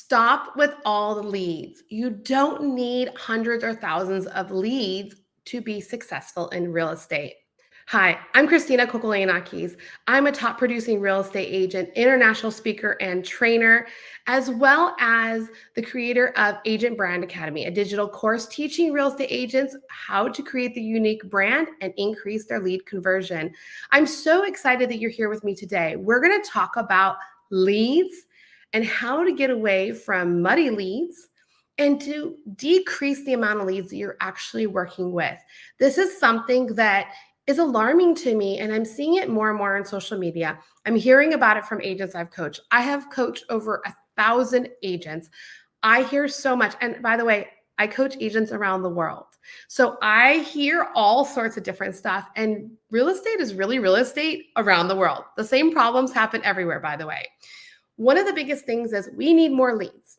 Stop with all the leads. You don't need hundreds or thousands of leads to be successful in real estate. Hi, I'm Christina Kokologiannakis. I'm a top producing real estate agent, international speaker, and trainer, as well as the creator of Agent Brand Academy, a digital course teaching real estate agents how to create the unique brand and increase their lead conversion. I'm so excited that you're here with me today. We're going to talk about leads and how to get away from muddy leads and to decrease the amount of leads that you're actually working with. This is something that is alarming to me, and I'm seeing it more and more on social media. I'm hearing about it from agents I've coached. I have coached over 1,000 agents. I hear so much. And by the way, I coach agents around the world. So I hear all sorts of different stuff. And real estate is really real estate around the world. The same problems happen everywhere, by the way. One of the biggest things is we need more leads.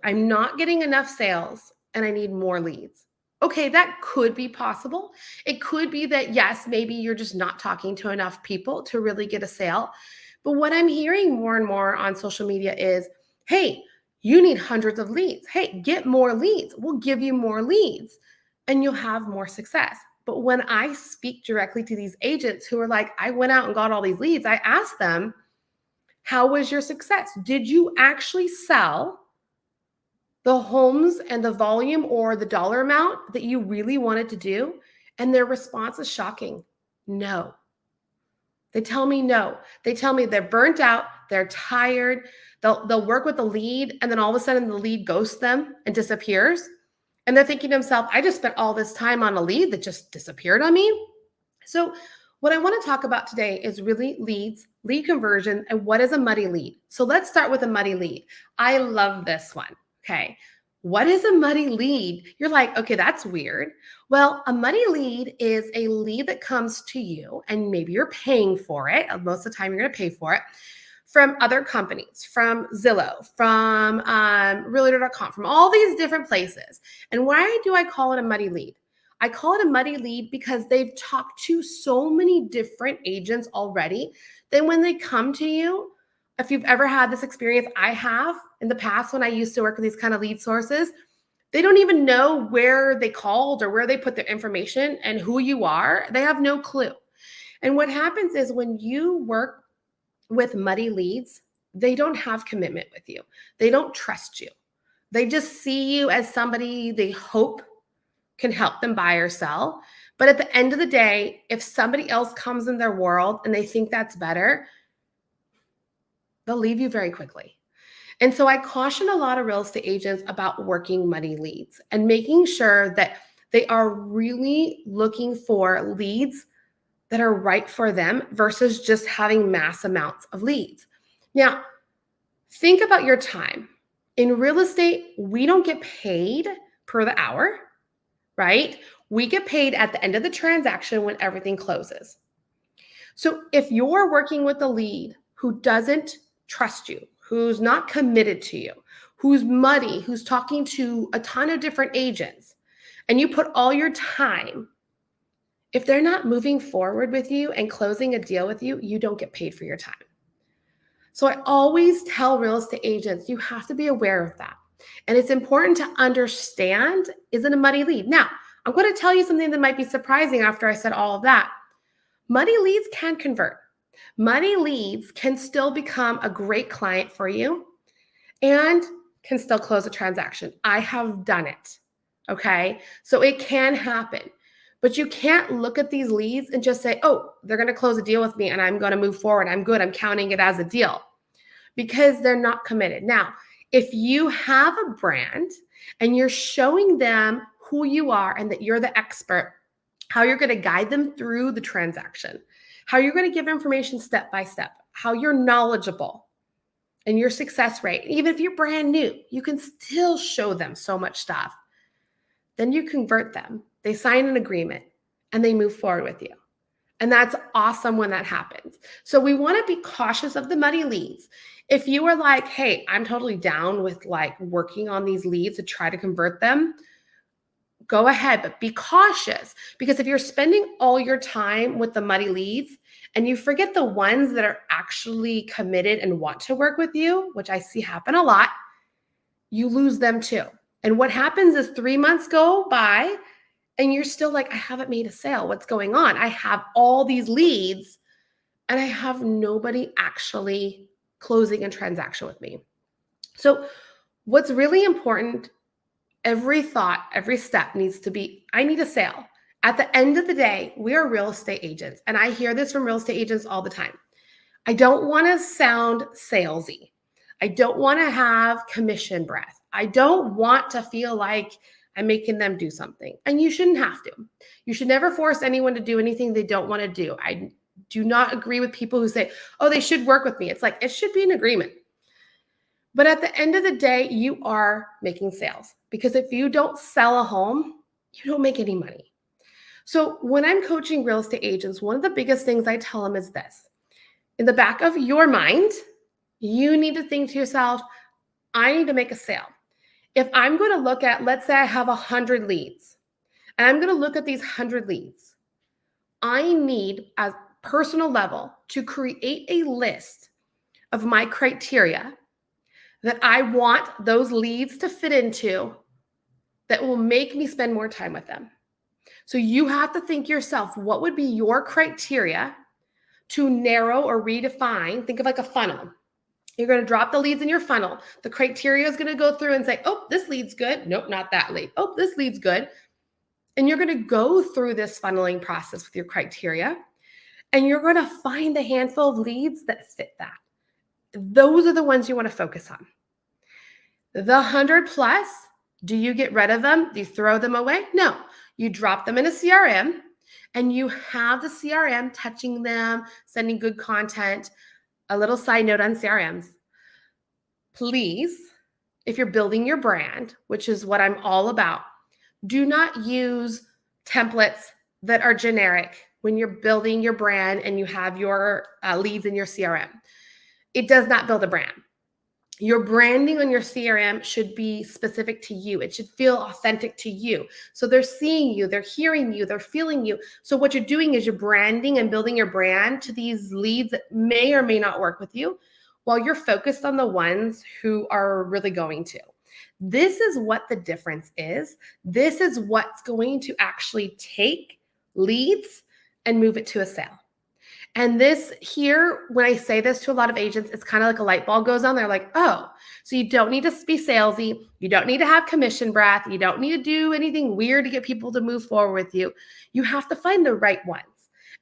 I'm not getting enough sales and I need more leads. Okay, that could be possible. It could be that, yes, maybe you're just not talking to enough people to really get a sale. But what I'm hearing more and more on social media is, hey, you need hundreds of leads. Hey, get more leads. We'll give you more leads and you'll have more success. But when I speak directly to these agents who are like, I went out and got all these leads, I ask them, how was your success? Did you actually sell the homes and the volume or the dollar amount that you really wanted to do? And their response is shocking. No. They tell me no. They tell me they're burnt out, they're tired, they'll work with the lead, and then all of a sudden the lead ghosts them and disappears. And they're thinking to themselves, I just spent all this time on a lead that just disappeared on me. So what I want to talk about today is really leads, lead conversion, and what is a muddy lead. So let's start with a muddy lead. I love this one. Okay. What is a muddy lead? You're like, okay, that's weird. Well, a muddy lead is a lead that comes to you, and maybe you're paying for it. Most of the time, you're going to pay for it from other companies, from Zillow, from Realtor.com, from all these different places. And why do I call it a muddy lead? I call it a muddy lead because they've talked to so many different agents already that when they come to you, if you've ever had this experience, I have in the past when I used to work with these kind of lead sources, they don't even know where they called or where they put their information and who you are. They have no clue. And what happens is when you work with muddy leads, they don't have commitment with you. They don't trust you. They just see you as somebody they hope can help them buy or sell. But at the end of the day, if somebody else comes in their world and they think that's better, they'll leave you very quickly. And so I caution a lot of real estate agents about working muddy leads and making sure that they are really looking for leads that are right for them versus just having mass amounts of leads. Now, think about your time. In real estate, we don't get paid per the hour, right? We get paid at the end of the transaction when everything closes. So if you're working with a lead who doesn't trust you, who's not committed to you, who's muddy, who's talking to a ton of different agents, and you put all your time, if they're not moving forward with you and closing a deal with you, you don't get paid for your time. So I always tell real estate agents, you have to be aware of that. And it's important to understand, is it a muddy lead? Now, I'm going to tell you something that might be surprising after I said all of that. Muddy leads can convert. Muddy leads can still become a great client for you and can still close a transaction. I have done it. Okay. So it can happen, but you can't look at these leads and just say, oh, they're going to close a deal with me and I'm going to move forward. I'm good. I'm counting it as a deal because they're not committed. Now, if you have a brand and you're showing them who you are and that you're the expert, how you're going to guide them through the transaction, how you're going to give information step by step, how you're knowledgeable and your success rate. Even if you're brand new, you can still show them so much stuff. Then you convert them. They sign an agreement and they move forward with you. And that's awesome when that happens. So we want to be cautious of the muddy leads. If you are like, hey, I'm totally down with like working on these leads to try to convert them, go ahead, but be cautious, because if you're spending all your time with the muddy leads and you forget the ones that are actually committed and want to work with you, which I see happen a lot, you lose them too. And what happens is 3 months go by and you're still like, I haven't made a sale. What's going on? I have all these leads and I have nobody actually closing a transaction with me. So what's really important, every thought, every step needs to be, I need a sale. At the end of the day, we are real estate agents. And I hear this from real estate agents all the time. I don't want to sound salesy. I don't want to have commission breath. I don't want to feel like I'm making them do something. And you shouldn't have to. You should never force anyone to do anything they don't want to do. I do not agree with people who say, oh, they should work with me. It's like, it should be an agreement. But at the end of the day, you are making sales, because if you don't sell a home, you don't make any money. So when I'm coaching real estate agents, one of the biggest things I tell them is this. In the back of your mind, you need to think to yourself, I need to make a sale. If I'm going to look at, let's say I have 100 leads, and I'm going to look at these 100 leads, I need, at personal level, to create a list of my criteria that I want those leads to fit into that will make me spend more time with them. So you have to think yourself, what would be your criteria to narrow or redefine? Think of like a funnel. You're going to drop the leads in your funnel. The criteria is going to go through and say, oh, this lead's good. Nope, not that lead. Oh, this lead's good. And you're going to go through this funneling process with your criteria, and you're going to find the handful of leads that fit that. Those are the ones you want to focus on. The 100 plus, do you get rid of them? Do you throw them away? No. You drop them in a CRM, and you have the CRM touching them, sending good content. A little side note on CRMs. Please, if you're building your brand, which is what I'm all about, do not use templates that are generic when you're building your brand and you have your leads in your CRM. It does not build a brand. Your branding on your CRM should be specific to you. It should feel authentic to you. So they're seeing you, they're hearing you, they're feeling you. So what you're doing is you're branding and building your brand to these leads that may or may not work with you, while you're focused on the ones who are really going to. This is what the difference is. This is what's going to actually take leads and move it to a sale. And this here, when I say this to a lot of agents, it's kind of like a light bulb goes on. They're like, oh, so you don't need to be salesy. You don't need to have commission breath. You don't need to do anything weird to get people to move forward with you. You have to find the right ones,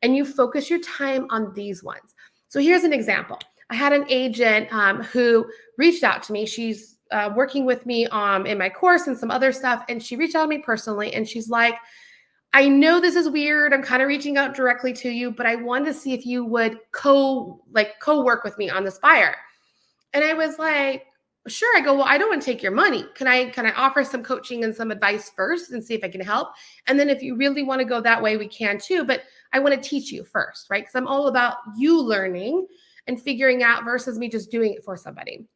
and you focus your time on these ones. So here's an example. I had an agent who reached out to me. She's working with me in my course and some other stuff. And she reached out to me personally, and she's like, I know this is weird. I'm kind of reaching out directly to you, but I wanted to see if you would co-work with me on this buyer. And I was like, sure. I go, well, I don't want to take your money. Can I offer some coaching and some advice first and see if I can help? And then if you really want to go that way, we can too. But I want to teach you first, right? Because I'm all about you learning and figuring out versus me just doing it for somebody.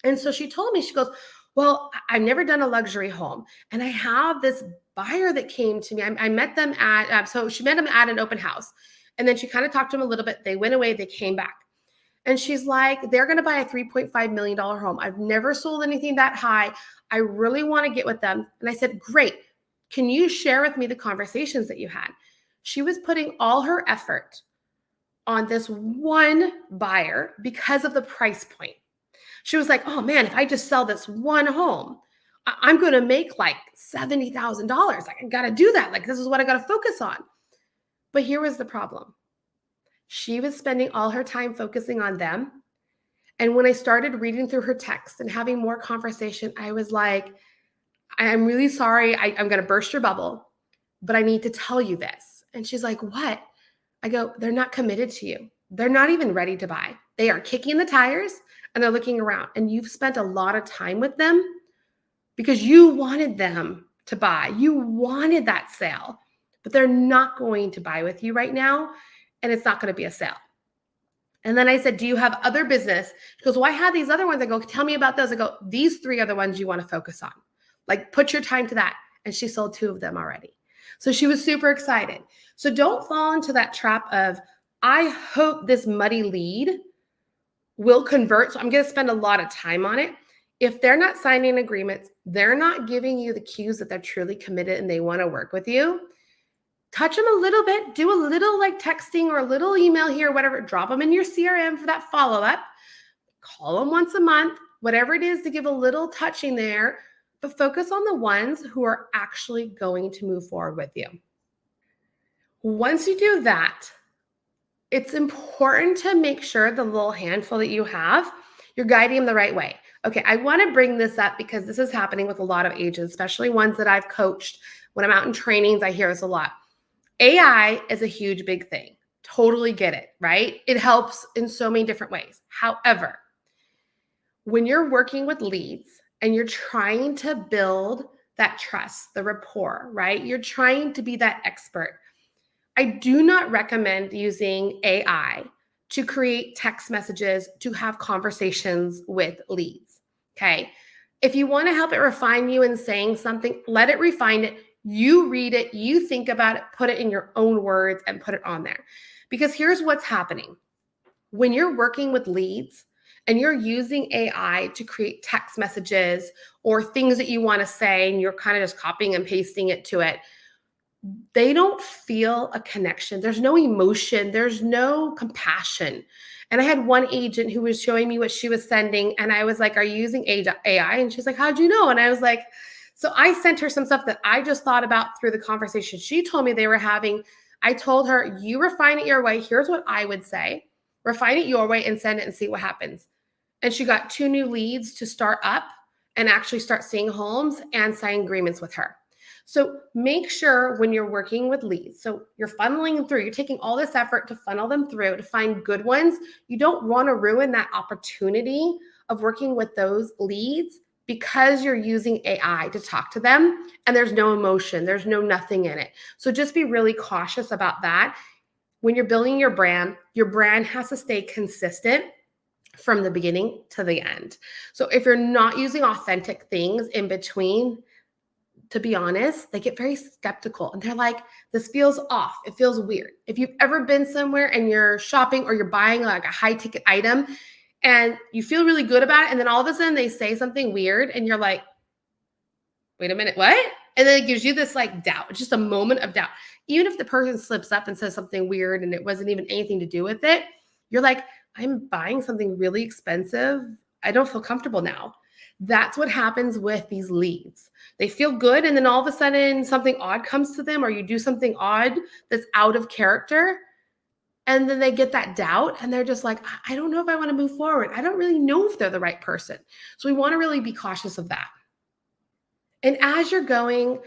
And so she told me, she goes, well, I've never done a luxury home. And I have this buyer that came to me. I met them at, so she met them at an open house. And then she kind of talked to them a little bit. They went away, they came back. And she's like, they're going to buy a $3.5 million home. I've never sold anything that high. I really want to get with them. And I said, great. Can you share with me the conversations that you had? She was putting all her effort on this one buyer because of the price point. She was like, oh man, if I just sell this one home, I'm going to make like $70,000. Like, I got to do that. Like, this is what I got to focus on. But here was the problem. She was spending all her time focusing on them. And when I started reading through her text and having more conversation, I was like, I'm really sorry. I'm going to burst your bubble, but I need to tell you this. And she's like, what? I go, they're not committed to you. They're not even ready to buy. They are kicking the tires and they're looking around. And you've spent a lot of time with them because you wanted them to buy. You wanted that sale, but they're not going to buy with you right now. And it's not going to be a sale. And then I said, do you have other business? She goes, well, I have these other ones. I go, tell me about those. I go, these 3 are the ones you want to focus on. Like, put your time to that. And she sold 2 of them already. So she was super excited. So don't fall into that trap of, I hope this muddy lead will convert. So I'm going to spend a lot of time on it. If they're not signing agreements, they're not giving you the cues that they're truly committed and they want to work with you. Touch them a little bit, do a little like texting or a little email here, whatever, drop them in your CRM for that follow-up, call them once a month, whatever it is to give a little touching there, but focus on the ones who are actually going to move forward with you. Once you do that, it's important to make sure the little handful that you have, you're guiding them the right way. Okay, I want to bring this up because this is happening with a lot of agents, especially ones that I've coached. When I'm out in trainings, I hear this a lot. AI is a huge, big thing. Totally get it, right? It helps in so many different ways. However, when you're working with leads and you're trying to build that trust, the rapport, right? You're trying to be that expert. I do not recommend using AI to create text messages to have conversations with leads. Okay. If you want to help it refine you in saying something, let it refine it. You read it, you think about it, put it in your own words and put it on there. Because here's what's happening. When you're working with leads and you're using AI to create text messages or things that you want to say, and you're kind of just copying and pasting it to it, they don't feel a connection. There's no emotion. There's no compassion. And I had one agent who was showing me what she was sending. And I was like, are you using AI? And she's like, how'd you know? And I was like, so I sent her some stuff that I just thought about through the conversation she told me they were having. I told her, you refine it your way. Here's what I would say. Refine it your way and send it and see what happens. And she got 2 new leads to start up and actually start seeing homes and sign agreements with her. So make sure when you're working with leads, so you're funneling through, you're taking all this effort to funnel them through to find good ones. You don't want to ruin that opportunity of working with those leads because you're using AI to talk to them and there's no emotion, there's no nothing in it. So just be really cautious about that. When you're building your brand has to stay consistent from the beginning to the end. So if you're not using authentic things in between, to be honest, they get very skeptical and they're like, this feels off. It feels weird. If you've ever been somewhere and you're shopping or you're buying like a high ticket item and you feel really good about it, and then all of a sudden they say something weird and you're like, wait a minute, what? And then it gives you this like doubt, just a moment of doubt. Even if the person slips up and says something weird and it wasn't even anything to do with it, you're like, I'm buying something really expensive. I don't feel comfortable now. That's what happens with these leads. They feel good, and then all of a sudden something odd comes to them, or you do something odd that's out of character, and then they get that doubt, and they're just like, I don't know if I want to move forward. I don't really know if they're the right person. So we want to really be cautious of that. And as you're going,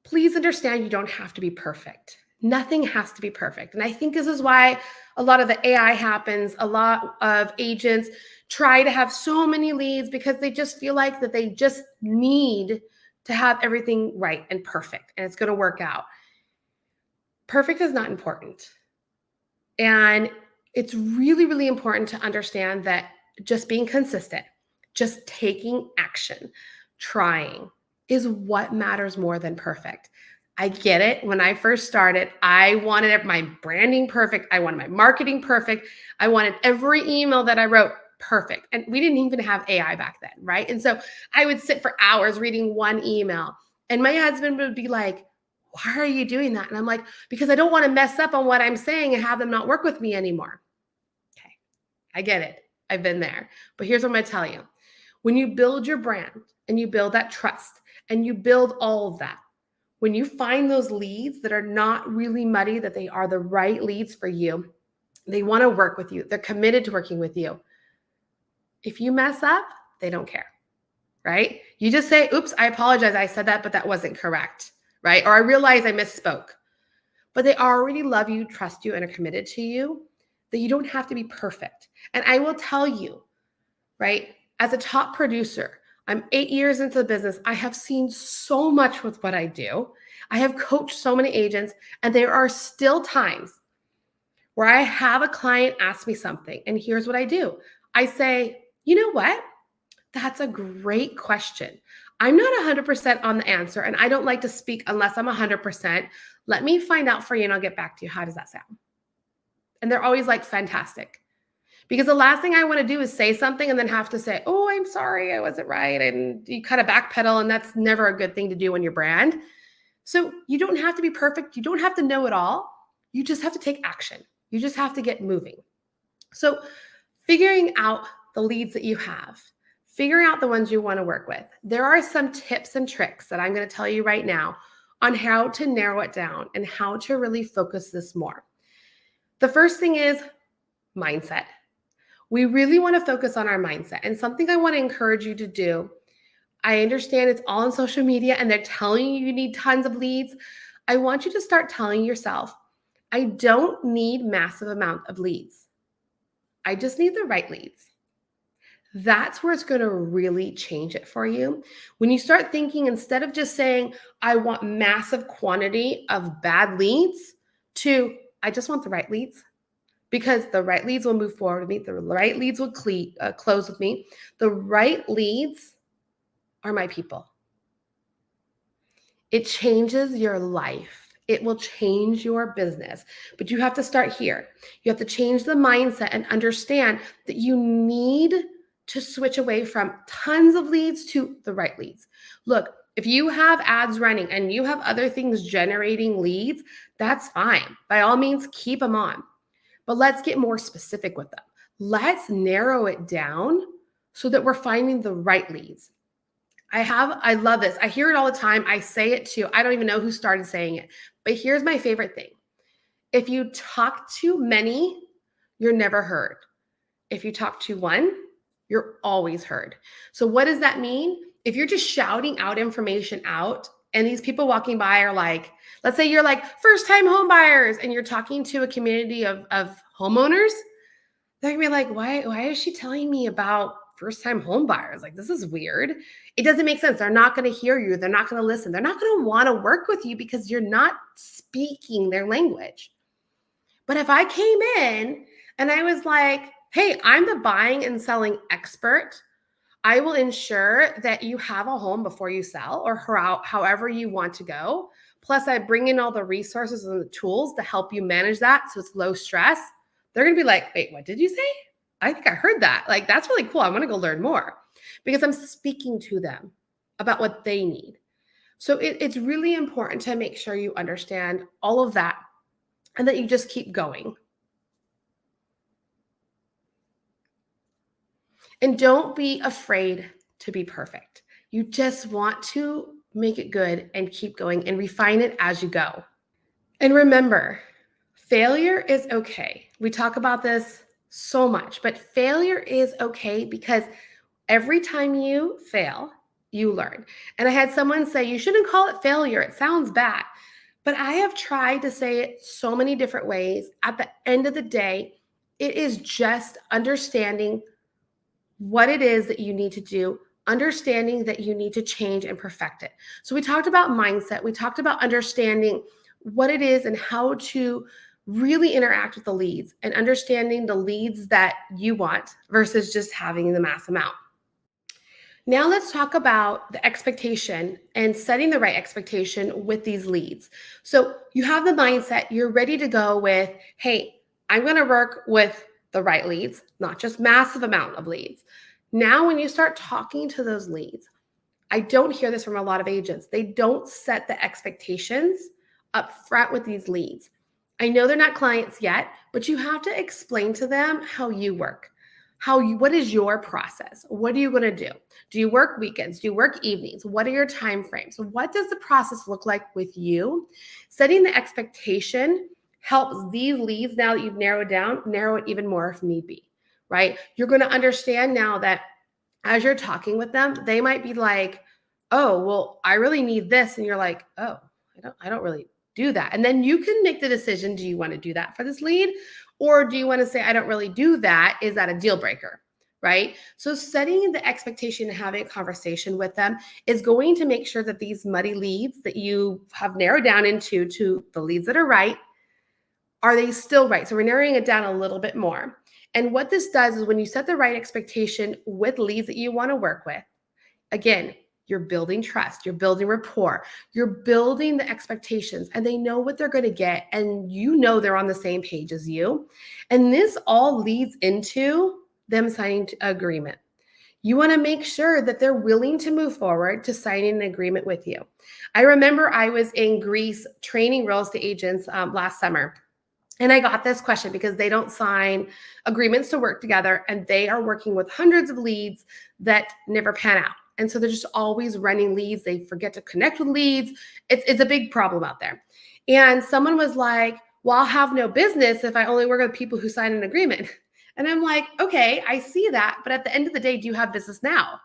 please understand you don't have to be perfect. Nothing has to be perfect. And I think this is why a lot of the AI happens. A lot of agents try to have so many leads because they just feel like that they just need to have everything right and perfect, and it's going to work out. Perfect is not important. And it's really, really important to understand that just being consistent, just taking action, trying is what matters more than perfect. I get it. When I first started, I wanted my branding perfect. I wanted my marketing perfect. I wanted every email that I wrote perfect. And we didn't even have AI back then, right? And so I would sit for hours reading one email. And my husband would be like, why are you doing that? And I'm like, because I don't want to mess up on what I'm saying and have them not work with me anymore. Okay, I get it. I've been there. But here's what I'm going to tell you. When you build your brand and you build that trust and you build all of that, when you find those leads that are not really muddy, that they are the right leads for you, they want to work with you. They're committed to working with you. If you mess up, they don't care, right? You just say, oops, I apologize. I said that, but that wasn't correct, right? Or I realize I misspoke. But they already love you, trust you, and are committed to you, that you don't have to be perfect. And I will tell you, right, as a top producer, I'm 8 years into the business. I have seen so much with what I do. I have coached so many agents, and there are still times where I have a client ask me something, and here's what I do. I say, you know what? That's a great question. I'm not 100% on the answer, and I don't like to speak unless I'm 100%. Let me find out for you, and I'll get back to you. How does that sound? And they're always like, fantastic. Because the last thing I want to do is say something and then have to say, oh, I'm sorry, I wasn't right. And you kind of backpedal, and that's never a good thing to do on your brand. So you don't have to be perfect. You don't have to know it all. You just have to take action. You just have to get moving. So figuring out the leads that you have, figuring out the ones you want to work with. There are some tips and tricks that I'm going to tell you right now on how to narrow it down and how to really focus this more. The first thing is mindset. We really want to focus on our mindset. And something I want to encourage you to do, I understand it's all on social media and they're telling you need tons of leads. I want you to start telling yourself, I don't need massive amount of leads. I just need the right leads. That's where it's going to really change it for you. When you start thinking, instead of just saying, I want massive quantity of bad leads, to, I just want the right leads. Because the right leads will move forward with me. The right leads will close with me. The right leads are my people. It changes your life. It will change your business. But you have to start here. You have to change the mindset and understand that you need to switch away from tons of leads to the right leads. Look, if you have ads running and you have other things generating leads, that's fine. By all means, keep them on. But let's get more specific with them. Let's narrow it down so that we're finding the right leads. I love this. I hear it all the time. I say it too. I don't even know who started saying it. But here's my favorite thing. If you talk to many, you're never heard. If you talk to one, you're always heard. So what does that mean? If you're just shouting out information out, and these people walking by are like, let's say you're like first-time home buyers and you're talking to a community of homeowners, they're gonna be like, why is she telling me about first-time home buyers? Like, this is weird. It doesn't make sense. They're not gonna hear you. They're not gonna listen. They're not gonna wanna work with you because you're not speaking their language. But if I came in and I was like, hey, I'm the buying and selling expert, I will ensure that you have a home before you sell, or however you want to go. Plus, I bring in all the resources and the tools to help you manage that so it's low stress. They're going to be like, wait, what did you say? I think I heard that. Like, that's really cool. I want to go learn more because I'm speaking to them about what they need. So it's really important to make sure you understand all of that and that you just keep going. And don't be afraid to be perfect. You just want to make it good and keep going and refine it as you go. And remember, failure is okay. We talk about this so much, but failure is okay because every time you fail, you learn. And I had someone say, you shouldn't call it failure. It sounds bad. But I have tried to say it so many different ways. At the end of the day, it is just understanding what it is that you need to do, understanding that you need to change and perfect it. So we talked about mindset. We talked about understanding what it is and how to really interact with the leads and understanding the leads that you want versus just having the mass amount. Now let's talk about the expectation and setting the right expectation with these leads. So you have the mindset, you're ready to go with, hey, I'm going to work with the right leads, not just massive amount of leads. Now, when you start talking to those leads, I don't hear this from a lot of agents. They don't set the expectations up front with these leads. I know they're not clients yet, but you have to explain to them how you work. What is your process? What are you going to do? Do you work weekends? Do you work evenings? What are your time frames? What does the process look like with you? Setting the expectation helps these leads, now that you've narrow it even more if need be, right? You're going to understand now that as you're talking with them, they might be like, oh, well, I really need this. And you're like, oh, I don't really do that. And then you can make the decision, do you want to do that for this lead? Or do you want to say, I don't really do that? Is that a deal breaker? Right? So setting the expectation and having a conversation with them is going to make sure that these muddy leads that you have narrowed down into to the leads that are right, are they still right? So we're narrowing it down a little bit more. And what this does is when you set the right expectation with leads that you want to work with, again, You're building trust, you're building rapport, you're building the expectations, and they know what they're going to get, and you know they're on the same page as you. And this all leads into them signing an agreement. You want to make sure that they're willing to move forward to signing an agreement with you. I remember I was in Greece training real estate agents last summer. And I got this question because they don't sign agreements to work together, and they are working with hundreds of leads that never pan out. And so they're just always running leads. They forget to connect with leads. It's a big problem out there. And someone was like, well, I'll have no business if I only work with people who sign an agreement. And I'm like, okay, I see that. But at the end of the day, do you have business now?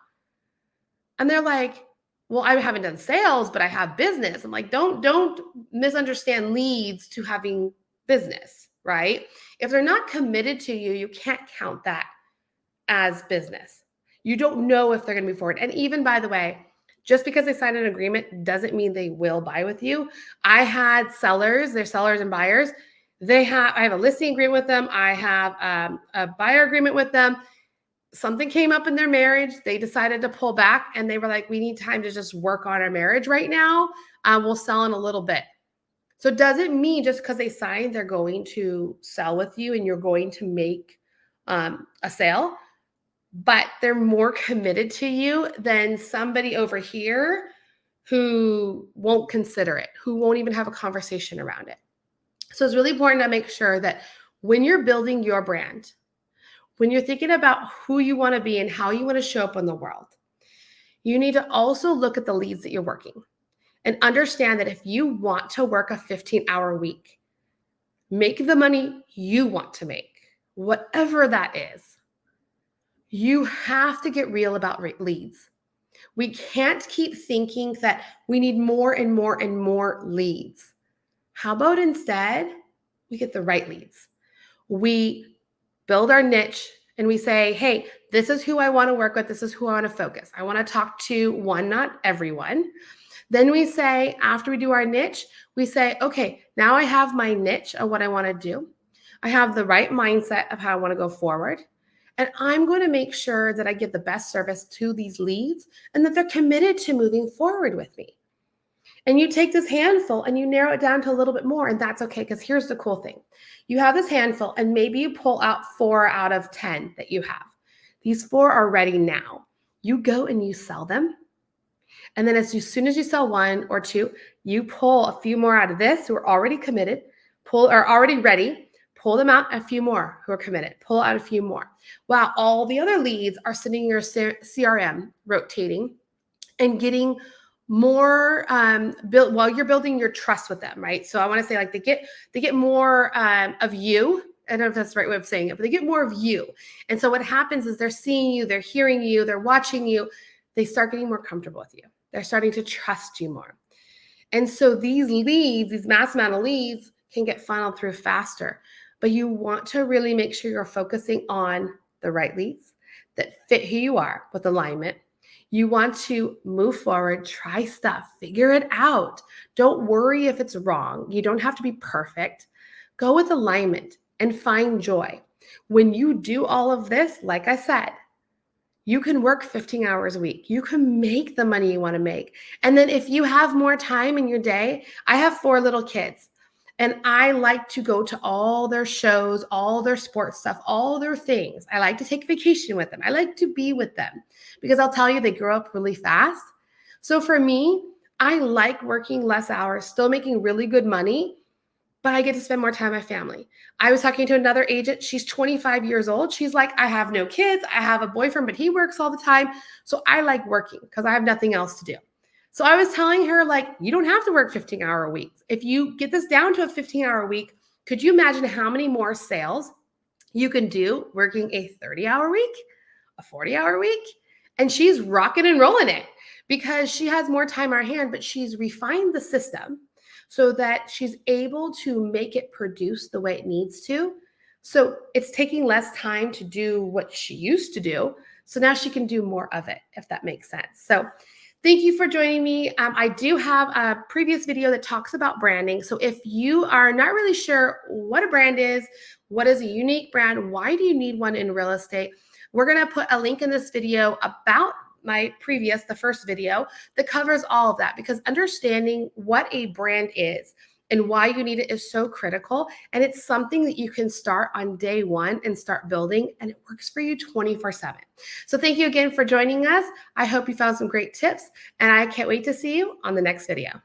And they're like, well, I haven't done sales, but I have business. I'm like, don't misunderstand leads to having business, right? If they're not committed to you, you can't count that as business. You don't know if they're going to move forward. And even, by the way, just because they sign an agreement doesn't mean they will buy with you. I had sellers, they're sellers and buyers. I have a listing agreement with them. I have a buyer agreement with them. Something came up in their marriage. They decided to pull back, and they were like, we need time to just work on our marriage right now. We'll sell in a little bit. So it doesn't mean just because they signed, they're going to sell with you and you're going to make a sale, but they're more committed to you than somebody over here who won't consider it, who won't even have a conversation around it. So it's really important to make sure that when you're building your brand, when you're thinking about who you want to be and how you want to show up in the world, you need to also look at the leads that you're working and understand that if you want to work a 15-hour week, make the money you want to make, whatever that is, you have to get real about leads. We can't keep thinking that we need more and more and more leads. How about instead we get the right leads? We build our niche and we say, hey, this is who I want to work with. This is who I want to focus. I want to talk to one, not everyone. Then we say, after we do our niche, we say, okay, now I have my niche of what I want to do. I have the right mindset of how I want to go forward. And I'm going to make sure that I give the best service to these leads and that they're committed to moving forward with me. And you take this handful and you narrow it down to a little bit more, and that's okay, because here's the cool thing. You have this handful and maybe you pull out 4 out of 10 that you have. These 4 are ready now. You go and you sell them. And then as soon as you sell 1 or 2, you pull a few more out of this who are already committed, are already ready, pull them out, a few more who are committed, pull out a few more. While all the other leads are sitting in your CRM rotating and getting more built while you're building your trust with them, right? So I want to say, like, they get more of you. I don't know if that's the right way of saying it, but they get more of you. And so what happens is they're seeing you, they're hearing you, they're watching you. They start getting more comfortable with you. They're starting to trust you more. And so these leads, these mass amount of leads, can get funneled through faster. But you want to really make sure you're focusing on the right leads that fit who you are with alignment. You want to move forward, try stuff, figure it out. Don't worry if it's wrong. You don't have to be perfect. Go with alignment and find joy. When you do all of this, like I said, you can work 15 hours a week. You can make the money you want to make. And then if you have more time in your day, I have 4 little kids. And I like to go to all their shows, all their sports stuff, all their things. I like to take vacation with them. I like to be with them because I'll tell you, they grow up really fast. So for me, I like working less hours, still making really good money, but I get to spend more time with my family. I was talking to another agent. She's 25 years old. She's like, I have no kids. I have a boyfriend, but he works all the time. So I like working because I have nothing else to do. So I was telling her, like, you don't have to work 15-hour weeks. If you get this down to a 15-hour week, could you imagine how many more sales you can do working a 30-hour week, a 40-hour week? And she's rocking and rolling it because she has more time on her hand, but she's refined the system so that she's able to make it produce the way it needs to. So it's taking less time to do what she used to do. So now she can do more of it, if that makes sense. So thank you for joining me. I do have a previous video that talks about branding. So if you are not really sure what a brand is, what is a unique brand, why do you need one in real estate, we're going to put a link in this video about my previous, the first video that covers all of that, because understanding what a brand is and why you need it is so critical. And it's something that you can start on day one and start building, and it works for you 24/7. So thank you again for joining us. I hope you found some great tips, and I can't wait to see you on the next video.